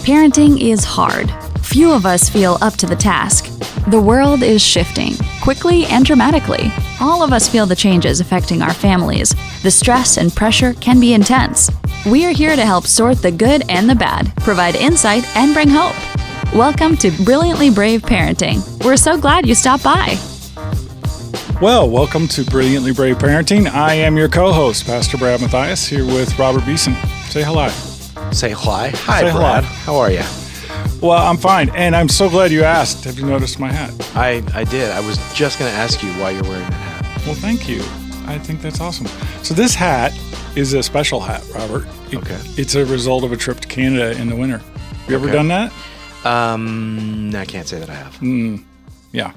Parenting is hard. Few of us feel up to the task. The world is shifting, quickly and dramatically. All of us feel the changes affecting our families. The stress and pressure can be intense. We are here to help sort the good and the bad, provide insight, and bring hope. Welcome to Brilliantly Brave Parenting. We're so glad you stopped by. Well, welcome to Brilliantly Brave Parenting. I am your co-host, Pastor Brad Mathias, here with Robert Beeson. Say hello. Say hi. Hi, Say Brad. hello. How are you? Well, I'm fine, and I'm so glad you asked. Have you noticed my hat? I did. I was just going to ask you why you're wearing that hat. Well, thank you. I think that's awesome. So this hat is a special hat, Robert. Okay. It's a result of a trip to Canada in the winter. Have you ever done that? I can't say that I have. Yeah.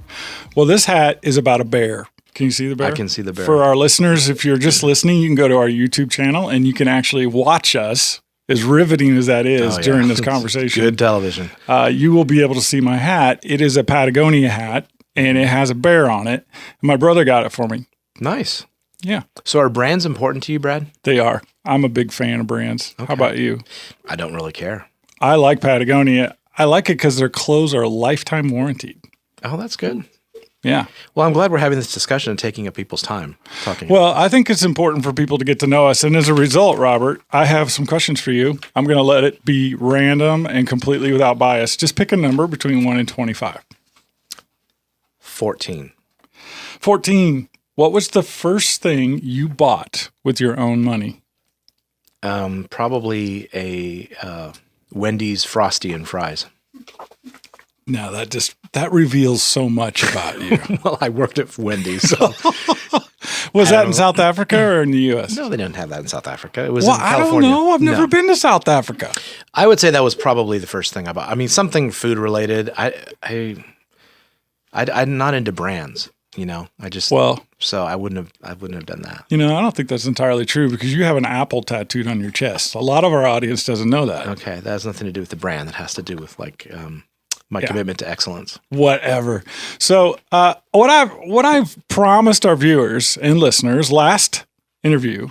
Well, this hat is about a bear. Can you see the bear? I can see the bear. For our listeners, if you're just listening, you can go to our YouTube channel and you can actually watch us, as riveting as that is, during this conversation. Good television. You will be able to see my hat. It is a Patagonia hat, and it has a bear on it. And my brother got it for me. Nice. Yeah. So are brands important to you, Brad? They are. I'm a big fan of brands. Okay. How about you? I don't really care. I like Patagonia. I like it because their clothes are lifetime warranted. Oh, that's good. Yeah. Well, I'm glad we're having this discussion and taking up people's time talking. Well, I think it's important for people to get to know us. And as a result, Robert, I have some questions for you. I'm going to let it be random and completely without bias. Just pick a number between 1 and 25. 14. 14. What was the first thing you bought with your own money? Probably a Wendy's Frosty and fries. No, that reveals so much about you. Well, I worked at Wendy's. So. Was that in South Africa or in the U.S.? No, they didn't have that in South Africa. It was Well, in I California. don't know. I've never been to South Africa. I would say that was probably the first thing I bought. I mean, something food related. I'm not into brands. You know, so I wouldn't have done that. You know, I don't think that's entirely true because you have an apple tattooed on your chest. A lot of our audience doesn't know that. Okay, that has nothing to do with the brand. That has to do with my commitment to excellence. Whatever. So, what I've promised our viewers and listeners last interview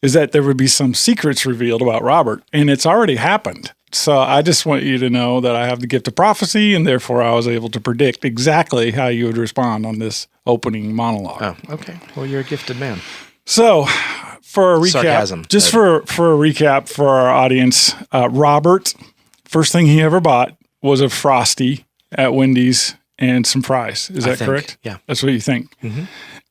is that there would be some secrets revealed about Robert, and it's already happened. So I just want you to know that I have the gift of prophecy, and therefore I was able to predict exactly how you would respond on this opening monologue. Oh, okay. Well, you're a gifted man. So, for a recap, Sarcasm, just for a recap for our audience, Robert, first thing he ever bought was a Frosty at Wendy's and some fries. Is that correct? Yeah. That's what you think? Mm-hmm.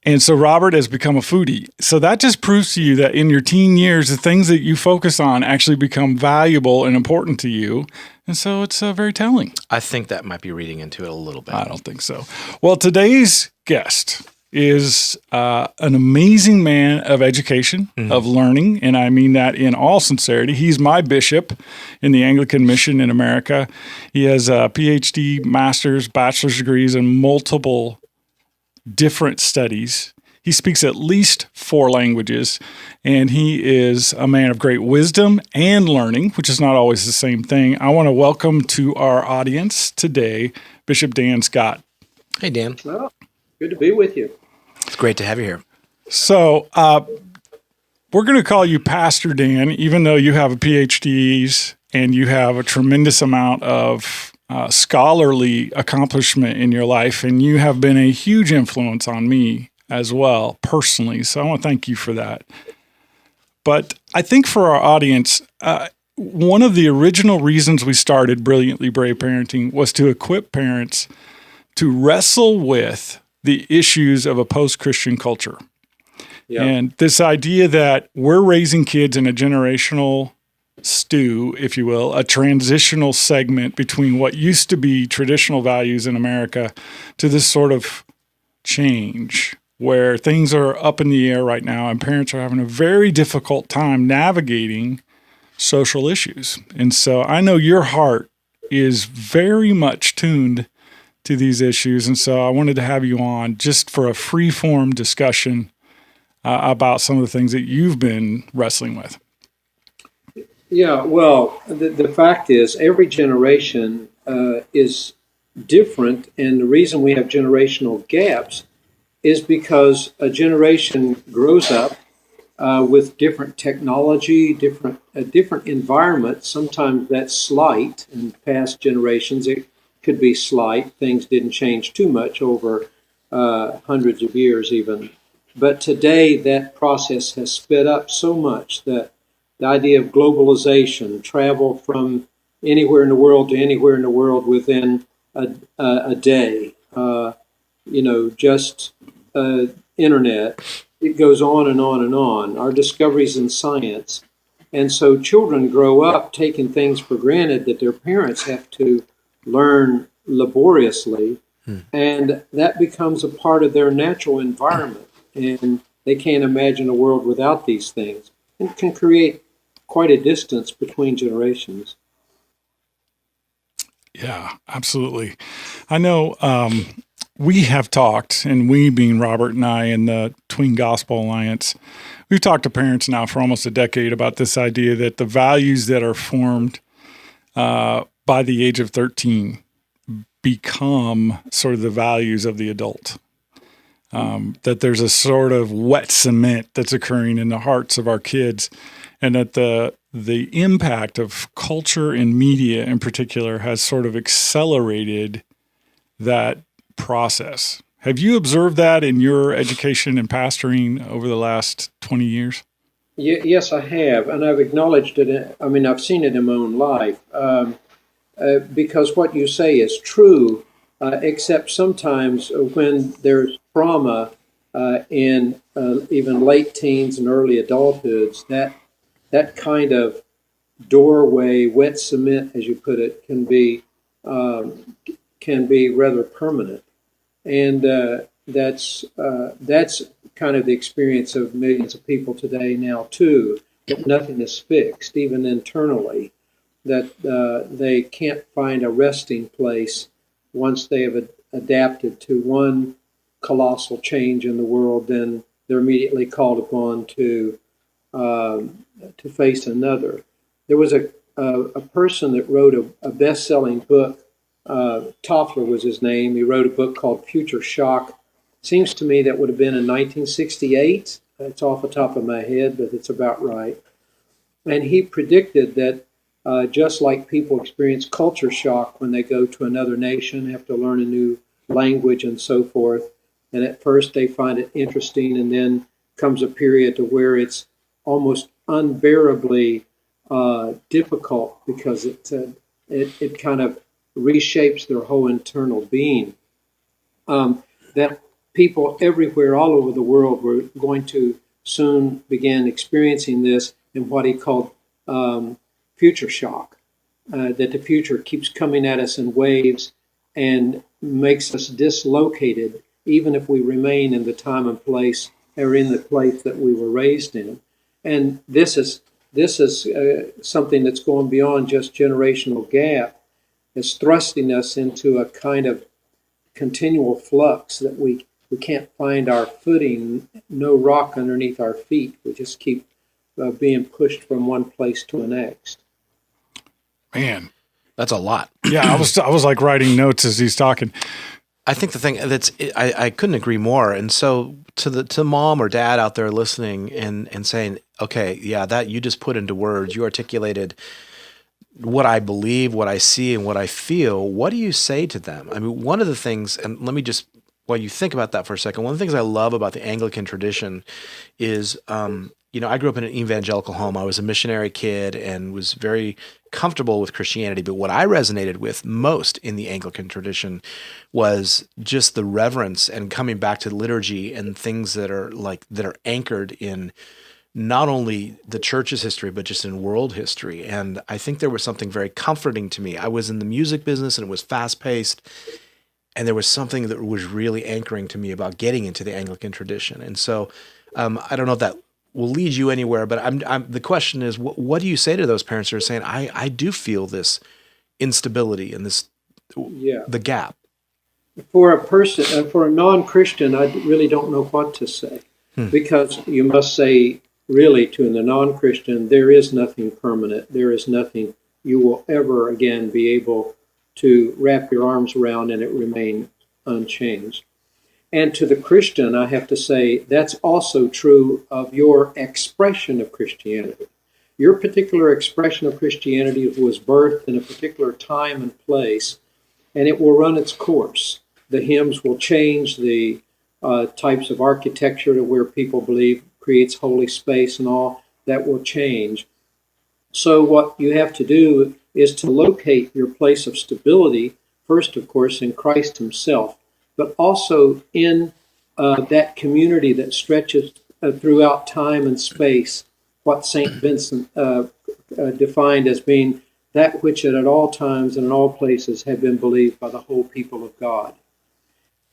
And so Robert has become a foodie. So that just proves to you that in your teen years, the things that you focus on actually become valuable and important to you. And so it's very telling. I think that might be reading into it a little bit. I don't think so. Well, today's guest is an amazing man of education, of learning, and I mean that in all sincerity. He's my bishop in the Anglican Mission in America. He has a PhD, master's, bachelor's degrees in multiple different studies. He speaks at least 4 languages, and he is a man of great wisdom and learning, which is not always the same thing. I want to welcome to our audience today, Bishop Dan Scott. Hey, Dan. Well, good to be with you. It's great to have you here. So we're going to call you Pastor Dan, even though you have a PhD and you have a tremendous amount of scholarly accomplishment in your life, and you have been a huge influence on me as well, personally. So I want to thank you for that. But I think for our audience, one of the original reasons we started Brilliantly Brave Parenting was to equip parents to wrestle with the issues of a post-Christian culture. Yeah. And this idea that we're raising kids in a generational stew, if you will, a transitional segment between what used to be traditional values in America to this sort of change where things are up in the air right now and parents are having a very difficult time navigating social issues. And so I know your heart is very much tuned to these issues. And so I wanted to have you on just for a free-form discussion about some of the things that you've been wrestling with. Yeah, well, the fact is every generation is different, and the reason we have generational gaps is because a generation grows up with different technology, different environments. Sometimes that's slight. In past generations, it could be slight. Things didn't change too much over hundreds of years even. But today, that process has sped up so much that the idea of globalization, travel from anywhere in the world to anywhere in the world within a day, just internet, it goes on and on and on. Our discoveries in science. And so children grow up taking things for granted that their parents have to learn laboriously, and that becomes a part of their natural environment. And they can't imagine a world without these things. It can create quite a distance between generations. Yeah, absolutely. I know we have talked, and we being Robert and I in the Tween Gospel Alliance, we've talked to parents now for almost a decade about this idea that the values that are formed by the age of 13 become sort of the values of the adult. That there's a sort of wet cement that's occurring in the hearts of our kids, and that the impact of culture and media in particular has sort of accelerated that process. Have you observed that in your education and pastoring over the last 20 years? Yes, I have, and I've acknowledged it. I mean, I've seen it in my own life, because what you say is true, except sometimes when there's trauma in even late teens and early adulthoods, that kind of doorway, wet cement, as you put it, can be rather permanent, and that's kind of the experience of millions of people today now too. That nothing is fixed, even internally. That they can't find a resting place once they have adapted to one colossal change in the world. Then they're immediately called upon to face another. There was a person that wrote a best-selling book. Toffler was his name. He wrote a book called Future Shock. Seems to me that would have been in 1968. It's off the top of my head, but it's about right. And he predicted that just like people experience culture shock when they go to another nation, have to learn a new language and so forth, and at first they find it interesting, and then comes a period to where it's almost unbearably difficult because it kind of reshapes their whole internal being. That people everywhere, all over the world, were going to soon begin experiencing this in what he called future shock, that the future keeps coming at us in waves and makes us dislocated, even if we remain in the time and place or in the place that we were raised in. And this is something that's going beyond just generational gap. It's thrusting us into a kind of continual flux that we can't find our footing, no rock underneath our feet. We just keep being pushed from one place to the next. Man, that's a lot. Yeah, I was like writing notes as he's talking. I think the thing I couldn't agree more. And so to mom or dad out there listening and saying, okay, yeah, that you just put into words, you articulated what I believe, what I see, and what I feel. What do you say to them? I mean, one of the things, and let me just, while you think about that for a second, one of the things I love about the Anglican tradition is, I grew up in an evangelical home. I was a missionary kid and was very comfortable with Christianity. But what I resonated with most in the Anglican tradition was just the reverence and coming back to liturgy and things that are anchored in not only the church's history, but just in world history. And I think there was something very comforting to me. I was in the music business and it was fast paced. And there was something that was really anchoring to me about getting into the Anglican tradition. And so I don't know if that will lead you anywhere, but the question is, what do you say to those parents who are saying, I do feel this instability and the gap? For a person, for a non-Christian, I really don't know what to say, because you must say really to the non-Christian, there is nothing permanent. There is nothing you will ever again be able to wrap your arms around and it remain unchanged. And to the Christian, I have to say, that's also true of your expression of Christianity. Your particular expression of Christianity was birthed in a particular time and place, and it will run its course. The hymns will change, the types of architecture to where people believe creates holy space and all, that will change. So what you have to do is to locate your place of stability, first, of course, in Christ himself, but also in that community that stretches throughout time and space, what St. Vincent defined as being that which at all times and in all places have been believed by the whole people of God.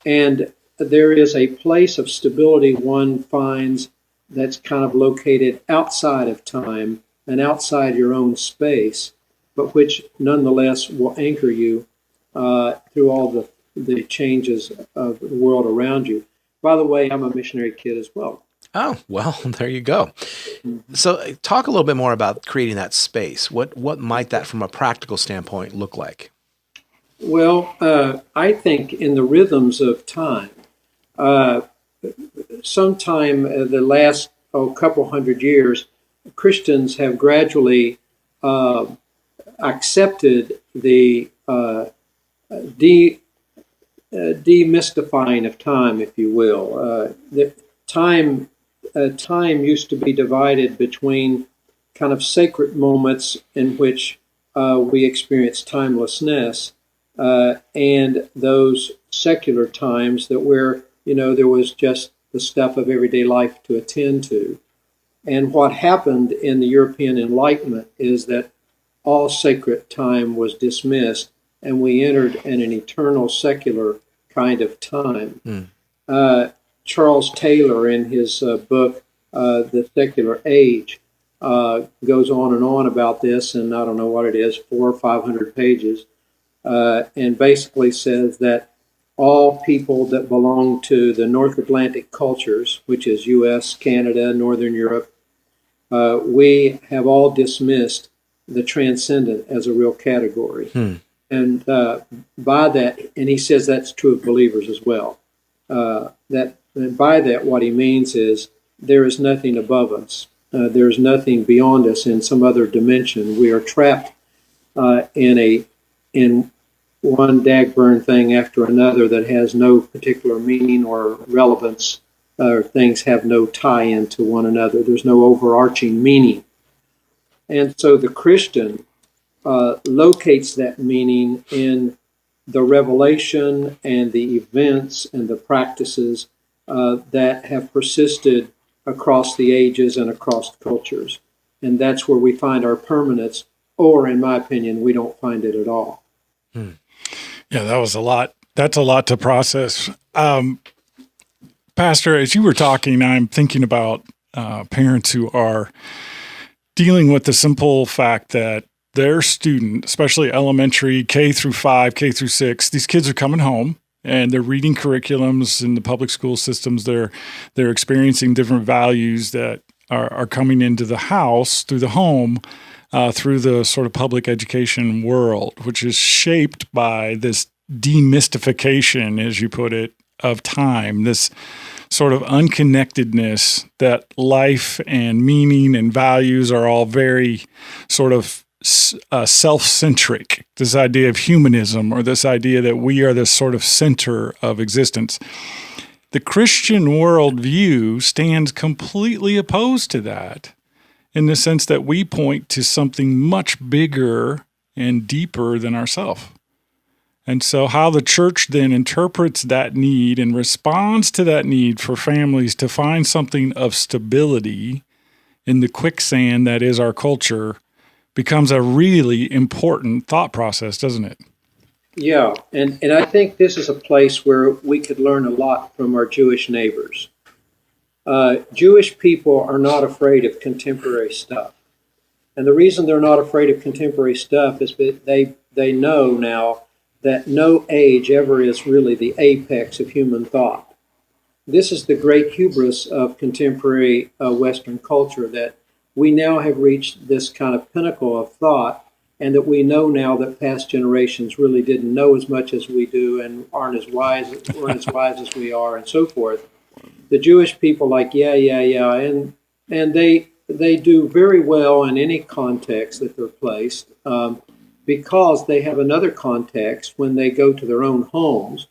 And there is a place of stability one finds that's kind of located outside of time and outside your own space, but which nonetheless will anchor you through all the changes of the world around you. By the way, I'm a missionary kid as well. Oh, well, there you go. So talk a little bit more about creating that space. What might that, from a practical standpoint, look like? Well, I think in the rhythms of time, sometime the last couple hundred years, Christians have gradually accepted the demystifying of time, if you will. The time used to be divided between kind of sacred moments in which we experience timelessness and those secular times that where there was just the stuff of everyday life to attend to. And what happened in the European Enlightenment is that all sacred time was dismissed, and we entered in an eternal secular kind of time. Charles Taylor, in his book, The Secular Age, goes on and on about this, and I don't know what it is, 400 or 500 pages, and basically says that all people that belong to the North Atlantic cultures, which is U.S., Canada, Northern Europe, we have all dismissed the transcendent as a real category. And by that, and he says that's true of believers as well, and by that what he means is there is nothing above us. There is nothing beyond us in some other dimension. We are trapped in one dagburn thing after another that has no particular meaning or relevance, or things have no tie-in to one another. There's no overarching meaning. And so the Christian locates that meaning in the revelation and the events and the practices that have persisted across the ages and across cultures. And that's where we find our permanence, or in my opinion, we don't find it at all. Yeah, that was a lot. That's a lot to process. Pastor, as you were talking, I'm thinking about parents who are dealing with the simple fact that their student, especially elementary, K through 5, K through 6, these kids are coming home and they're reading curriculums in the public school systems. They're experiencing different values that are coming into the house through the home, through the sort of public education world, which is shaped by this demystification, as you put it, of time, this sort of unconnectedness that life and meaning and values are all very sort of self-centric, this idea of humanism, or this idea that we are the sort of center of existence. The Christian worldview stands completely opposed to that, in the sense that we point to something much bigger and deeper than ourselves. And so how the church then interprets that need and responds to that need for families to find something of stability in the quicksand that is our culture becomes a really important thought process, doesn't it? Yeah, and I think this is a place where we could learn a lot from our Jewish neighbors. Jewish people are not afraid of contemporary stuff. And the reason they're not afraid of contemporary stuff is that they know now that no age ever is really the apex of human thought. This is the great hubris of contemporary Western culture, that we now have reached this kind of pinnacle of thought and that we know now that past generations really didn't know as much as we do and weren't as wise as we are, and so forth. The Jewish people and they do very well in any context that they're placed, because they have another context when they go to their own homes.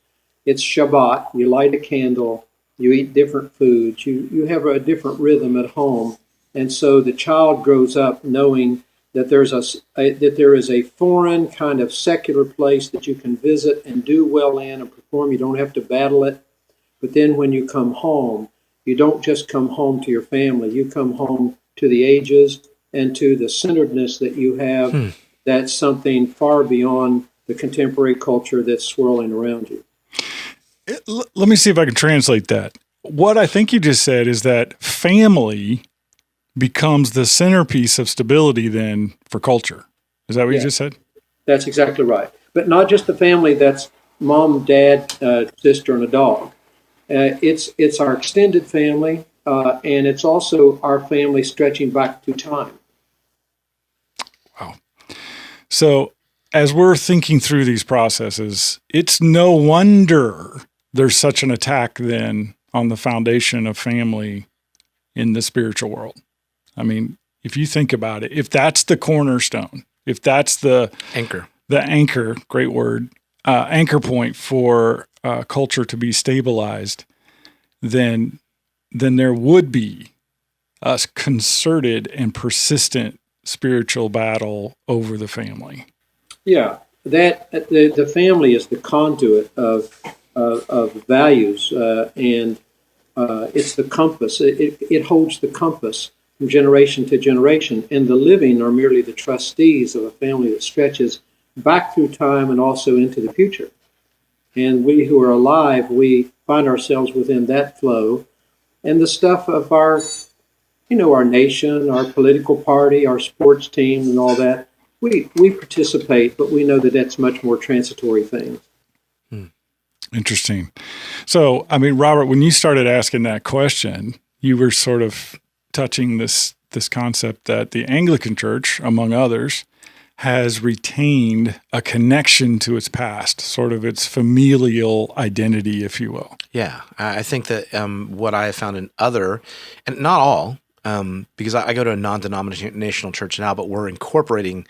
It's Shabbat, you light a candle, you eat different foods, you have a different rhythm at home, and so the child grows up knowing that there is a foreign kind of secular place that you can visit and do well in and perform. You don't have to battle it. But then when you come home, you don't just come home to your family. You come home to the ages and to the centeredness that you have. That's something far beyond the contemporary culture that's swirling around you. Let me see if I can translate that. What I think you just said is that family becomes the centerpiece of stability then for culture. Is that what you just said? That's exactly right. But not just the family that's mom, dad, sister, and a dog. It's our extended family, and it's also our family stretching back through time. Wow. So as we're thinking through these processes, it's no wonder there's such an attack then on the foundation of family in the spiritual world. I mean, if you think about it, if that's the cornerstone, if that's the anchor, great word, anchor point for culture to be stabilized, then there would be a concerted and persistent spiritual battle over the family. Yeah, that the family is the conduit of values, and it's the compass. It holds the compass from generation to generation, and the living are merely the trustees of a family that stretches back through time and also into the future. And we who are alive, we find ourselves within that flow, and the stuff of our nation, our political party, our sports team, and all that. We participate, but we know that that's much more transitory thing. Interesting. So, I mean, Robert, when you started asking that question, you were sort of touching this concept that the Anglican Church, among others, has retained a connection to its past, sort of its familial identity, if you will. Yeah, I think that what I have found in other, and not all, because I go to a non-denominational church now, but we're incorporating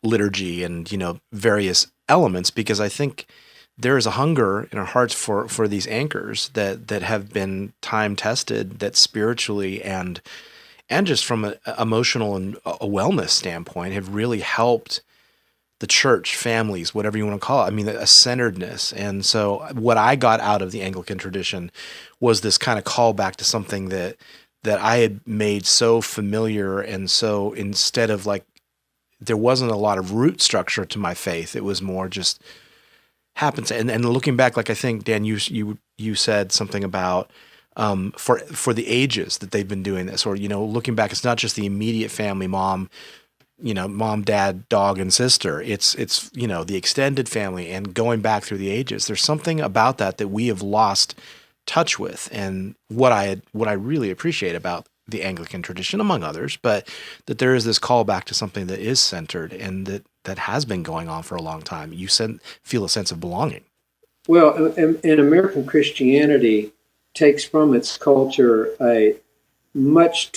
liturgy and various elements, because I think there is a hunger in our hearts for these anchors that have been time tested, that spiritually and just from an emotional and a wellness standpoint have really helped the church, families, whatever you want to call it. I mean, a centeredness. And so what I got out of the Anglican tradition was this kind of callback to something that I had made so familiar, and so instead of there wasn't a lot of root structure to my faith. It was more just happens. And looking back, I think, Dan, you said something about for the ages that they've been doing this, or looking back, it's not just the immediate family, mom, dad, dog, and sister. It's the extended family, and going back through the ages. There's something about that we have lost touch with, and what I really appreciate about the Anglican tradition, among others, but that there is this call back to something that is centered and that has been going on for a long time. You feel a sense of belonging. Well, and American Christianity takes from its culture a much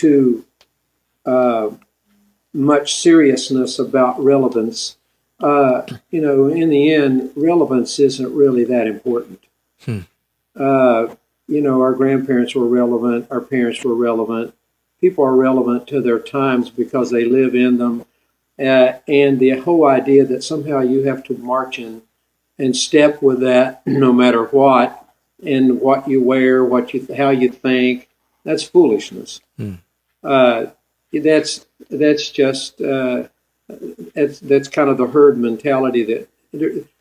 seriousness about relevance. In the end, relevance isn't really that important. Our grandparents were relevant, our parents were relevant. People are relevant to their times because they live in them. And the whole idea that somehow you have to march in and step with that no matter what, and what you wear, how you think, that's foolishness. That's just that's kind of the herd mentality that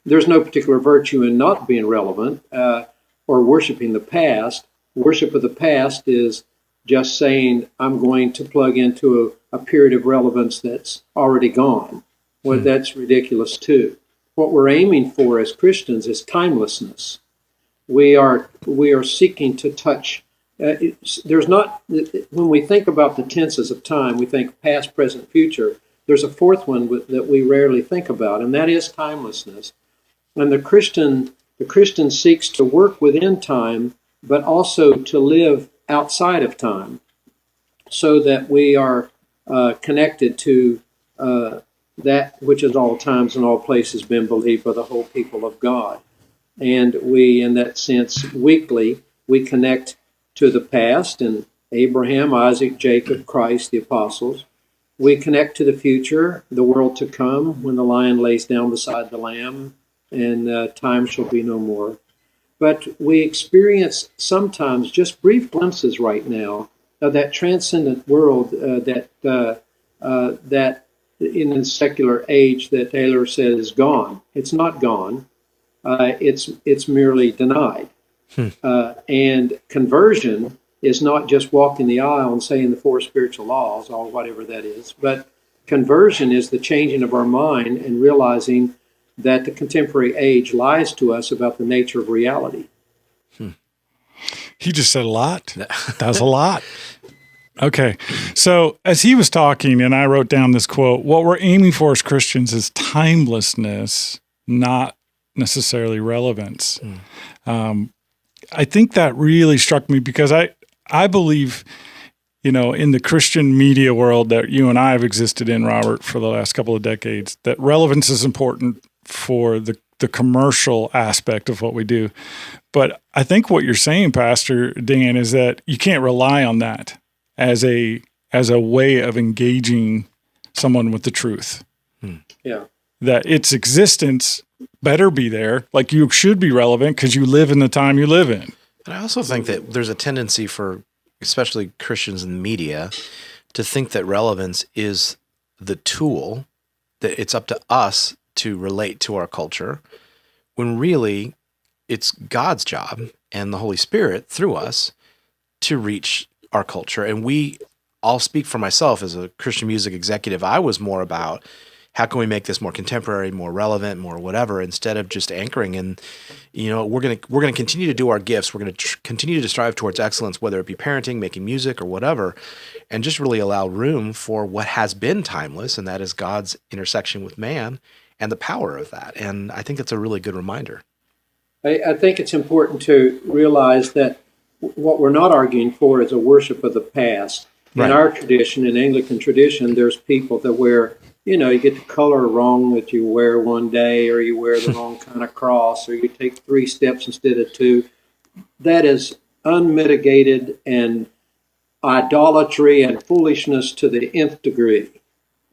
there's no particular virtue in not being relevant or worshiping the past. Worship of the past is just saying, I'm going to plug into a period of relevance that's already gone. Well, that's ridiculous too. What we're aiming for as Christians is timelessness. We are seeking to touch. When we think about the tenses of time, we think past, present, future. there's a fourth one that we rarely think about, and that is timelessness. And the Christian seeks to work within time, but also to live outside of time, so that we are connected to that which at all times and all places been believed by the whole people of God. And we, in that sense, weekly, we connect to the past and Abraham, Isaac, Jacob, Christ, the apostles. We connect to the future, the world to come, when the lion lays down beside the lamb, and time shall be no more. But we experience sometimes just brief glimpses right now of that transcendent world that in the secular age that Taylor said is gone. It's not gone. It's merely denied. And conversion is not just walking the aisle and saying the four spiritual laws, or whatever that is, but conversion is the changing of our mind and realizing that the contemporary age lies to us about the nature of reality. He just said a lot. That was a lot. Okay. So as he was talking, and I wrote down this quote, what we're aiming for as Christians is timelessness, not necessarily relevance. I think that really struck me because I believe, in the Christian media world that you and I have existed in, Robert, for the last couple of decades, that relevance is important for the commercial aspect of what we do. But I think what you're saying, Pastor Dan, is that you can't rely on that as a way of engaging someone with the truth. Yeah. That its existence better be there, like you should be relevant because you live in the time you live in. And I also think that there's a tendency for, especially Christians in the media, to think that relevance is the tool, that it's up to us to relate to our culture, when really it's God's job and the Holy Spirit through us to reach our culture. And I'll speak for myself as a Christian music executive. I was more about how can we make this more contemporary, more relevant, more whatever, instead of just anchoring in, we're going to continue to do our gifts. We're going to continue to strive towards excellence, whether it be parenting, making music, or whatever, and just really allow room for what has been timeless, and that is God's intersection with man and the power of that. And I think that's a really good reminder. I think it's important to realize that what we're not arguing for is a worship of the past. Right. In our tradition, in Anglican tradition, there's people that wear, you get the color wrong that you wear one day, or you wear the wrong kind of cross, or you take 3 steps instead of 2. That is unmitigated and idolatry and foolishness to the nth degree.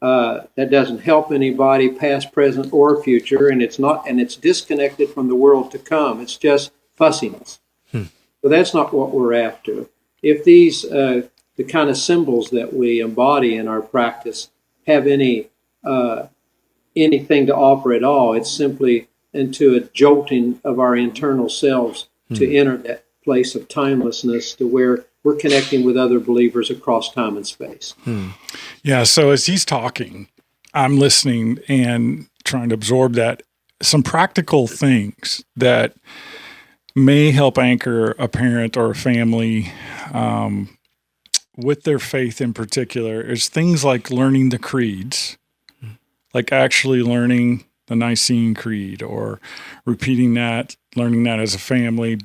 That doesn't help anybody, past, present, or future, and it's disconnected from the world to come. It's just fussiness. So that's not what we're after. If these the kind of symbols that we embody in our practice have anything to offer at all, it's simply into a jolting of our internal selves to enter that place of timelessness, to where we're connecting with other believers across time and space. Yeah, so as he's talking, I'm listening and trying to absorb that. Some practical things that may help anchor a parent or a family with their faith in particular is things like learning the creeds, like actually learning the Nicene Creed or repeating that, learning that as a family,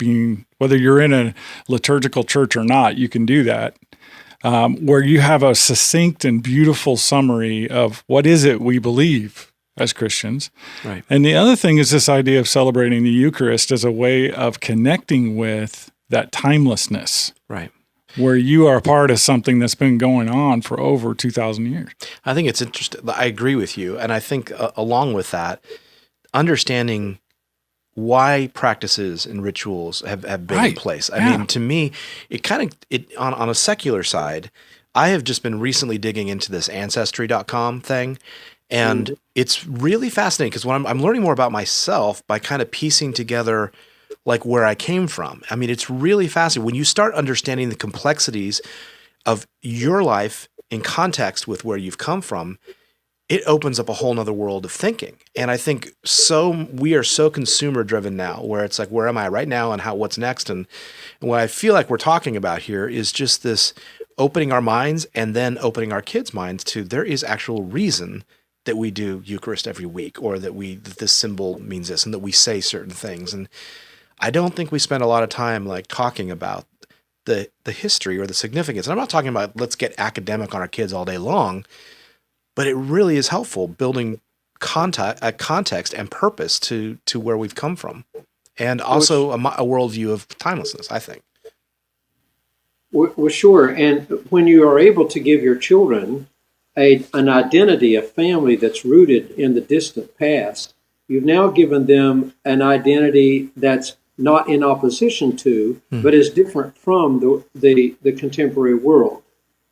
whether you're in a liturgical church or not, you can do that, where you have a succinct and beautiful summary of what is it we believe as Christians. Right. And the other thing is this idea of celebrating the Eucharist as a way of connecting with that timelessness. Right. Where you are a part of something that's been going on for over 2,000 years. I think it's interesting. I agree with you. And I think along with that, understanding why practices and rituals have been in place. I mean, to me, on a secular side, I have just been recently digging into this Ancestry.com thing. And it's really fascinating because when I'm learning more about myself by kind of piecing together like where I came from. I mean, it's really fascinating. When you start understanding the complexities of your life in context with where you've come from, it opens up a whole nother world of thinking. And I think we are so consumer driven now, where it's like, where am I right now and what's next? And what I feel like we're talking about here is just this opening our minds and then opening our kids' minds to there is actual reason that we do Eucharist every week, or that this symbol means this, and that we say certain things. And I don't think we spend a lot of time like talking about the history or the significance. And I'm not talking about let's get academic on our kids all day long, but it really is helpful building context and purpose to where we've come from, and also a worldview of timelessness, I think. Well, sure. And when you are able to give your children an identity, a family that's rooted in the distant past, you've now given them an identity that's not in opposition to, but is different from the contemporary world.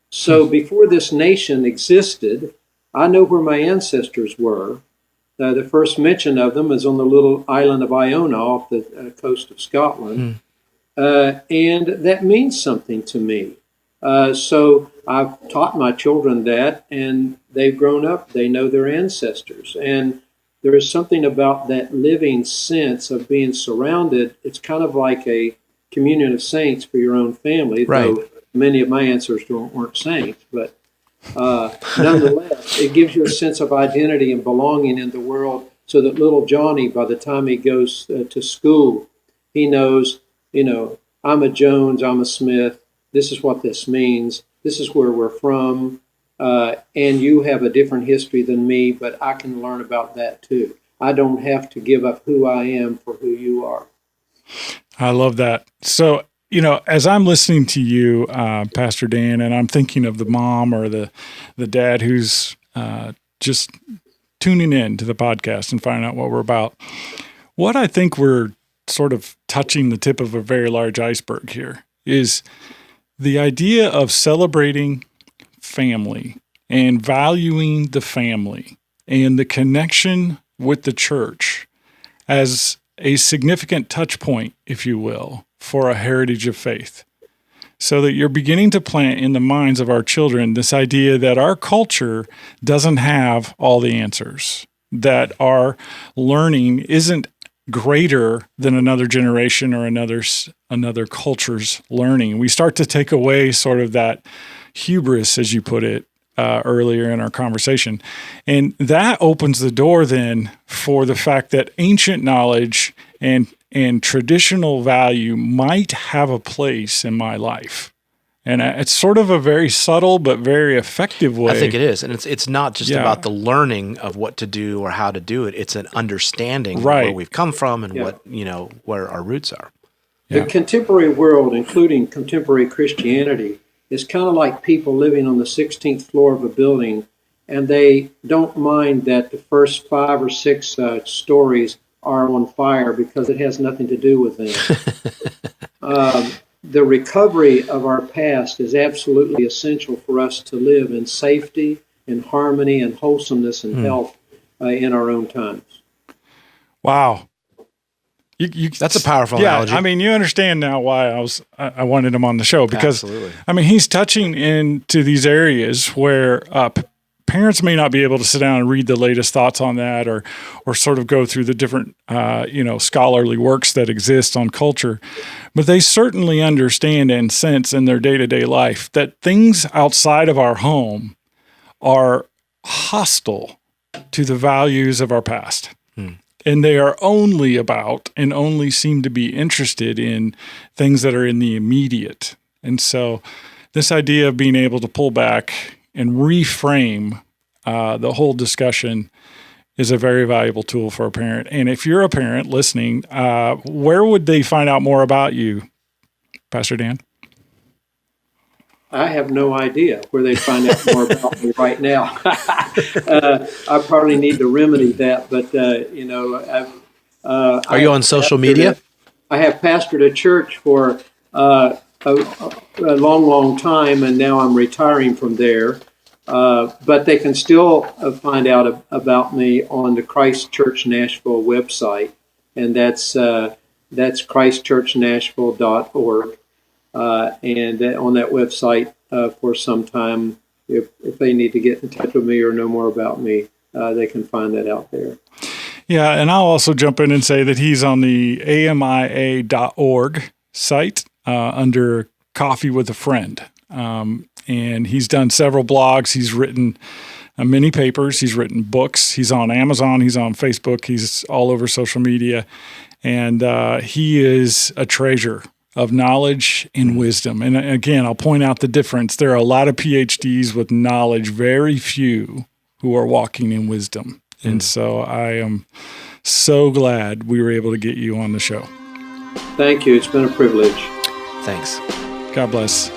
So before this nation existed, I know where my ancestors were. The first mention of them is on the little island of Iona off the coast of Scotland. And that means something to me. So I've taught my children that, and they've grown up. They know their ancestors. And there is something about that living sense of being surrounded. It's kind of like a communion of saints for your own family, right. Though many of my ancestors weren't saints. But nonetheless, it gives you a sense of identity and belonging in the world, so that little Johnny, by the time he goes to school, he knows, I'm a Jones, I'm a Smith. This is what this means. This is where we're from. And you have a different history than me, but I can learn about that too. I don't have to give up who I am for who you are. I love that. So, as I'm listening to you, Pastor Dan, and I'm thinking of the mom or the dad who's just tuning in to the podcast and finding out what we're about, what I think we're sort of touching the tip of a very large iceberg here is the idea of celebrating family and valuing the family and the connection with the church as a significant touch point, if you will, for a heritage of faith. So that you're beginning to plant in the minds of our children this idea that our culture doesn't have all the answers, that our learning isn't greater than another generation or another culture's learning. We start to take away sort of that hubris, as you put it earlier in our conversation. And that opens the door then for the fact that ancient knowledge and traditional value might have a place in my life. And it's sort of a very subtle but very effective way. I think it is. And it's not just about the learning of what to do or how to do it. It's an understanding of where we've come from and what, where our roots are. The contemporary world, including contemporary Christianity, is kind of like people living on the 16th floor of a building, and they don't mind that the first 5 or 6 stories are on fire because it has nothing to do with them. The recovery of our past is absolutely essential for us to live in safety, in harmony, and wholesomeness and health in our own times. Wow. That's a powerful analogy. I mean, you understand now why I wanted him on the show, because he's touching into these areas where parents may not be able to sit down and read the latest thoughts on that, or sort of go through the different scholarly works that exist on culture, but they certainly understand and sense in their day-to-day life that things outside of our home are hostile to the values of our past. And they are only about and only seem to be interested in things that are in the immediate. And so this idea of being able to pull back and reframe the whole discussion is a very valuable tool for a parent. And if you're a parent listening, where would they find out more about you, Pastor Dan? I have no idea where they find out more about me right now. I probably need to remedy that, but are you on social media? I have pastored a church for a long time, and now I'm retiring from there. But they can still find out about me on the Christ Church Nashville website, and that's christchurchnashville.org. And on that website for some time, if they need to get in touch with me or know more about me, they can find that out there. Yeah, and I'll also jump in and say that he's on the amia.org site under Coffee with a Friend. And he's done several blogs. He's written many papers. He's written books. He's on Amazon. He's on Facebook. He's all over social media. And he is a treasure of knowledge and wisdom. And again, I'll point out the difference. There are a lot of PhDs with knowledge, very few who are walking in wisdom. And so I am so glad we were able to get you on the show. Thank you. It's been a privilege. Thanks. God bless.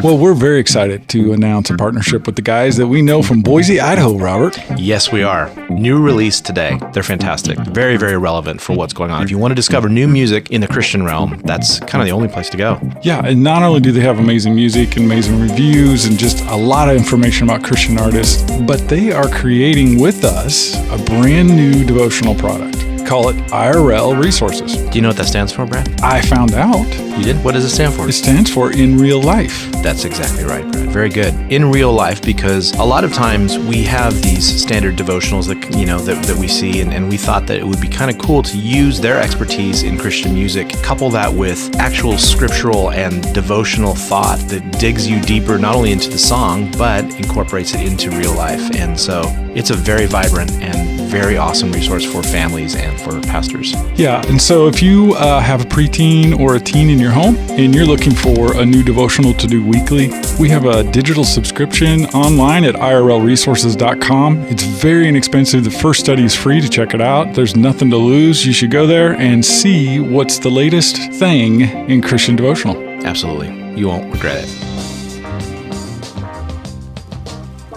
Well, we're very excited to announce a partnership with the guys that we know from Boise, Idaho, Robert. Yes, we are. New release today. They're fantastic. Very, very relevant for what's going on. If you want to discover new music in the Christian realm, that's kind of the only place to go. Yeah, and not only do they have amazing music and amazing reviews and just a lot of information about Christian artists, but they are creating with us a brand new devotional product. Call it IRL Resources. Do you know what that stands for, Brad? I found out. You did? What does it stand for? It stands for In Real Life. That's exactly right, Brad. Very good. In real life, because a lot of times we have these standard devotionals that we see, and we thought that it would be kind of cool to use their expertise in Christian music, couple that with actual scriptural and devotional thought that digs you deeper, not only into the song, but incorporates it into real life. And so it's a very vibrant and very awesome resource for families and for pastors. Yeah, and so if you have a preteen or a teen in your home and you're looking for a new devotional to do weekly, we have a digital subscription online at IRLresources.com. It's very inexpensive. The first study is free to check it out. There's nothing to lose. You should go there and see what's the latest thing in Christian devotional. Absolutely. You won't regret it.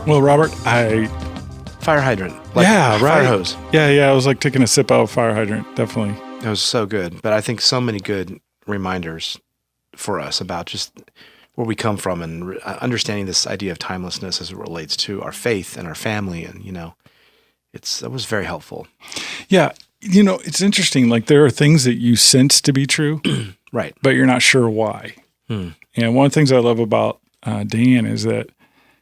Well, Robert, Fire hydrant. Fire hose. Yeah. I was like taking a sip out of a fire hydrant. Definitely. That was so good. But I think so many good reminders for us about just where we come from and understanding this idea of timelessness as it relates to our faith and our family. And, that was very helpful. Yeah. It's interesting. Like there are things that you sense to be true, right? But you're not sure why. And one of the things I love about Dan is that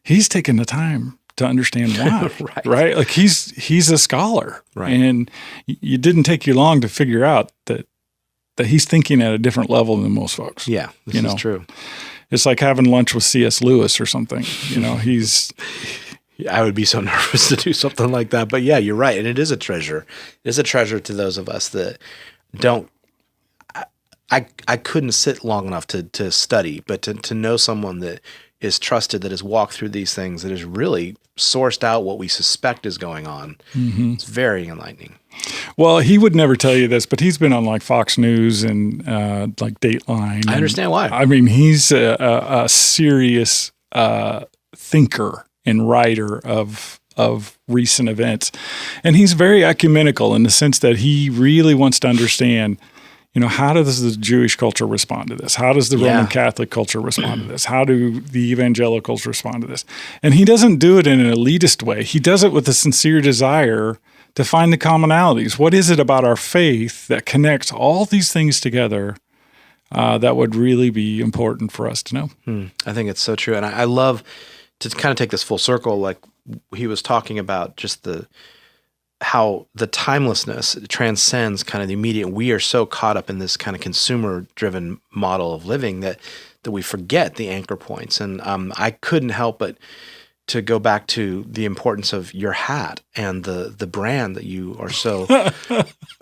he's taken the time to understand why, right? Like he's a scholar, right? And it didn't take you long to figure out that he's thinking at a different level than most folks. Yeah, this is true. It's like having lunch with C.S. Lewis or something. He's. I would be so nervous to do something like that, but yeah, you're right, and it is a treasure. It is a treasure to those of us that don't. I couldn't sit long enough to study, but to know someone that is trusted, that has walked through these things, that has really sourced out what we suspect is going on. Mm-hmm. It's very enlightening. Well, he would never tell you this, but he's been on like Fox News and like Dateline. I understand why. I mean, he's a serious thinker and writer of recent events. And he's very ecumenical in the sense that he really wants to understand, how does the Jewish culture respond to this? How does the Roman Catholic culture respond to this? How do the evangelicals respond to this? And he doesn't do it in an elitist way. He does it with a sincere desire to find the commonalities. What is it about our faith that connects all these things together that would really be important for us to know? I think it's so true. And I love to kind of take this full circle, like he was talking about just how the timelessness transcends kind of the immediate. We are so caught up in this kind of consumer-driven model of living that we forget the anchor points. And I couldn't help but to go back to the importance of your hat and the brand that you are so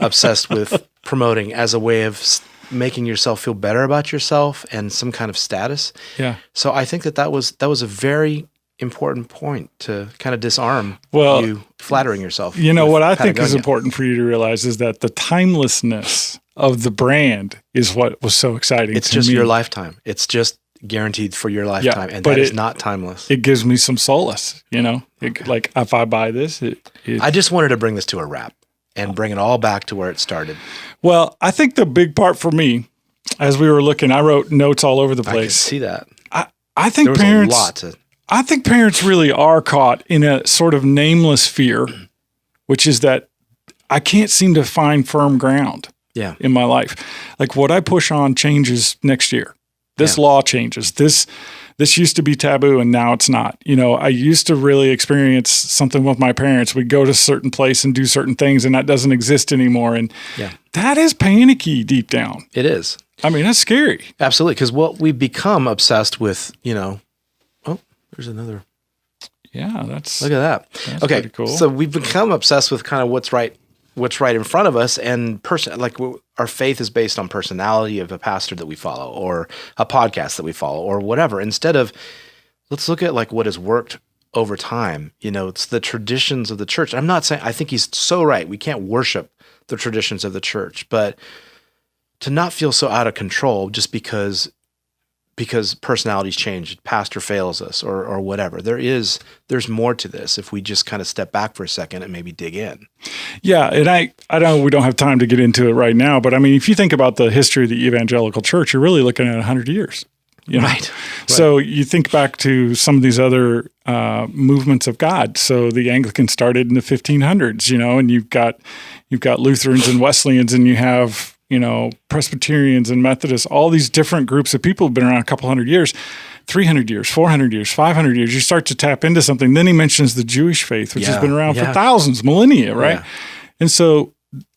obsessed with promoting as a way of making yourself feel better about yourself and some kind of status. Yeah. So I think that was a very important point to kind of disarm you flattering yourself. What I think is important for you to realize is that the timelessness of the brand is what was so exciting. It's just your lifetime. It's just guaranteed for your lifetime, and that is not timeless. It gives me some solace, like if I buy this, I just wanted to bring this to a wrap and bring it all back to where it started. Well, I think the big part for me, as we were looking, I wrote notes all over the place. I can see that. I think parents. A lot to. I think parents really are caught in a sort of nameless fear, which is that I can't seem to find firm ground in my life. Like what I push on changes next year. This law changes. this used to be taboo and now it's not. I used to really experience something with my parents. We'd go to a certain place and do certain things, and that doesn't exist anymore. And that is panicky deep down. It is. I mean, that's scary. Absolutely. Because we've become obsessed with, oh, there's another. Yeah, look at that. That's okay, pretty cool. So we've become obsessed with kind of what's right in front of us, and our faith is based on personality of a pastor that we follow, or a podcast that we follow, or whatever. Instead of, let's look at like what has worked over time. It's the traditions of the church. I'm not saying, I think he's so right. We can't worship the traditions of the church, but to not feel so out of control just because personalities change, pastor fails us, or whatever. There's more to this if we just kind of step back for a second and maybe dig in. Yeah, and I know we don't have time to get into it right now, but I mean, if you think about the history of the evangelical church, you're really looking at 100 years. Right. So you think back to some of these other movements of God. So the Anglican started in the 1500s, and you've got Lutherans and Wesleyans, and you have Presbyterians and Methodists, all these different groups of people have been around a couple hundred years, 300 years, 400 years, 500 years. You start to tap into something. Then he mentions the Jewish faith, which has been around for thousands, millennia, right? Yeah. And so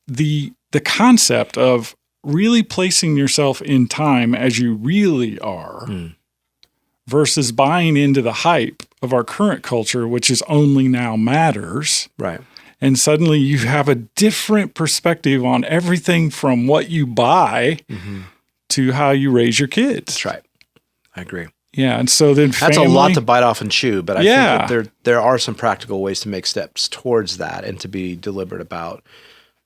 the concept of really placing yourself in time as you really are versus buying into the hype of our current culture, which is only now matters. Right. And suddenly you have a different perspective on everything from what you buy to how you raise your kids. That's right. I agree. Yeah. And so then that's a lot to bite off and chew, but I think that there are some practical ways to make steps towards that and to be deliberate about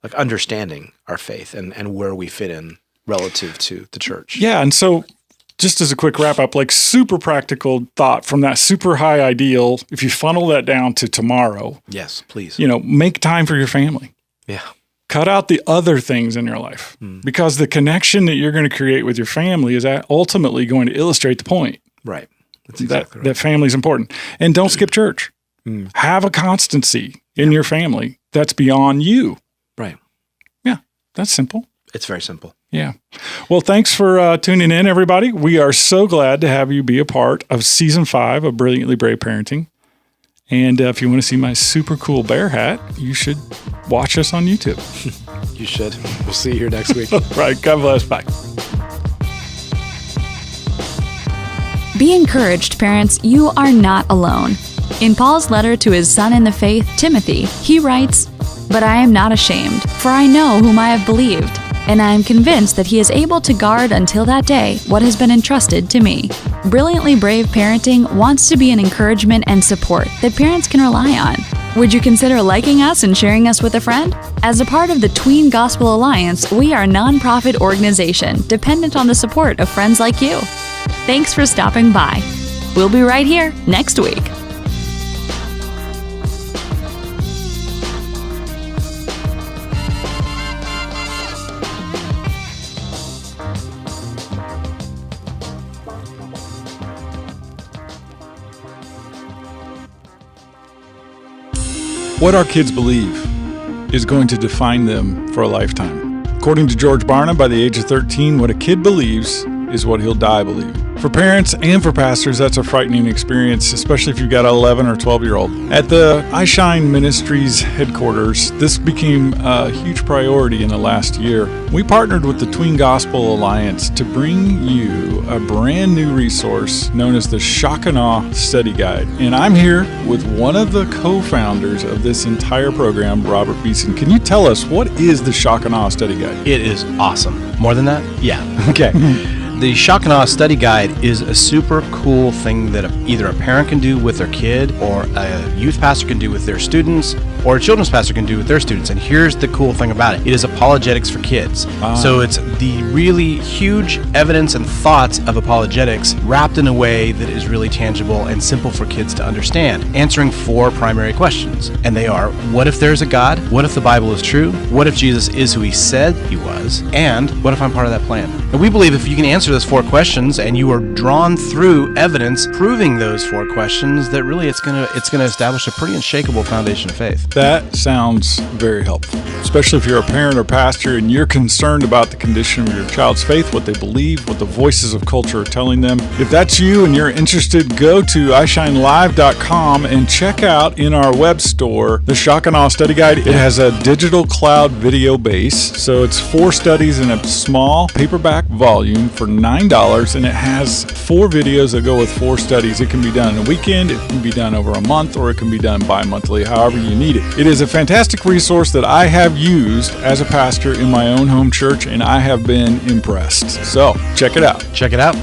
like understanding our faith and where we fit in relative to the church. Yeah. And so just as a quick wrap up, like super practical thought from that super high ideal, if you funnel that down to tomorrow. Yes, please. Make time for your family. Yeah. Cut out the other things in your life because the connection that you're going to create with your family is ultimately going to illustrate the point. Right. That's exactly right. That family is important. And don't skip church. Have a constancy in your family that's beyond you. Right. Yeah. That's simple. It's very simple. Yeah. Well, thanks for tuning in, everybody. We are so glad to have you be a part of Season 5 of Brilliantly Brave Parenting. And if you want to see my super cool bear hat, you should watch us on YouTube. You should. We'll see you here next week. Right. God bless. Bye. Be encouraged, parents. You are not alone. In Paul's letter to his son in the faith, Timothy, he writes, "But I am not ashamed, for I know whom I have believed, and I am convinced that he is able to guard until that day what has been entrusted to me." Brilliantly Brave Parenting wants to be an encouragement and support that parents can rely on. Would you consider liking us and sharing us with a friend? As a part of the Tween Gospel Alliance, we are a nonprofit organization dependent on the support of friends like you. Thanks for stopping by. We'll be right here next week. What our kids believe is going to define them for a lifetime. According to George Barna, by the age of 13, what a kid believes is what he'll die believing. For parents and for pastors, that's a frightening experience, especially if you've got an 11 or 12-year-old. At the I Shine Ministries headquarters, this became a huge priority in the last year. We partnered with the Tween Gospel Alliance to bring you a brand new resource known as the Shock and Awe Study Guide. And I'm here with one of the co-founders of this entire program, Robert Beeson. Can you tell us, what is the Shock and Awe Study Guide? It is awesome. More than that? Yeah. Okay. The Shock and Awe Study Guide is a super cool thing that either a parent can do with their kid, or a youth pastor can do with their students, or a children's pastor can do with their students. And here's the cool thing about it. It is apologetics for kids. So it's the really huge evidence and thoughts of apologetics wrapped in a way that is really tangible and simple for kids to understand, answering 4 primary questions. And they are, what if there's a God? What if the Bible is true? What if Jesus is who he said he was? And what if I'm part of that plan? And we believe if you can answer those 4 questions and you are drawn through evidence proving those 4 questions, that really it's going to establish a pretty unshakable foundation of faith. That sounds very helpful, especially if you're a parent or pastor and you're concerned about the condition of your child's faith, what they believe, what the voices of culture are telling them. If that's you and you're interested, go to ishinelive.com and check out in our web store the Shock and Awe Study Guide. It has a digital cloud video base, so it's 4 studies in a small paperback volume for $9, and it has 4 videos that go with 4 studies. It can be done in a weekend, it can be done over a month, or it can be done bi-monthly, however you need it. It is a fantastic resource that I have used as a pastor in my own home church, and I have been impressed. So check it out. Check it out.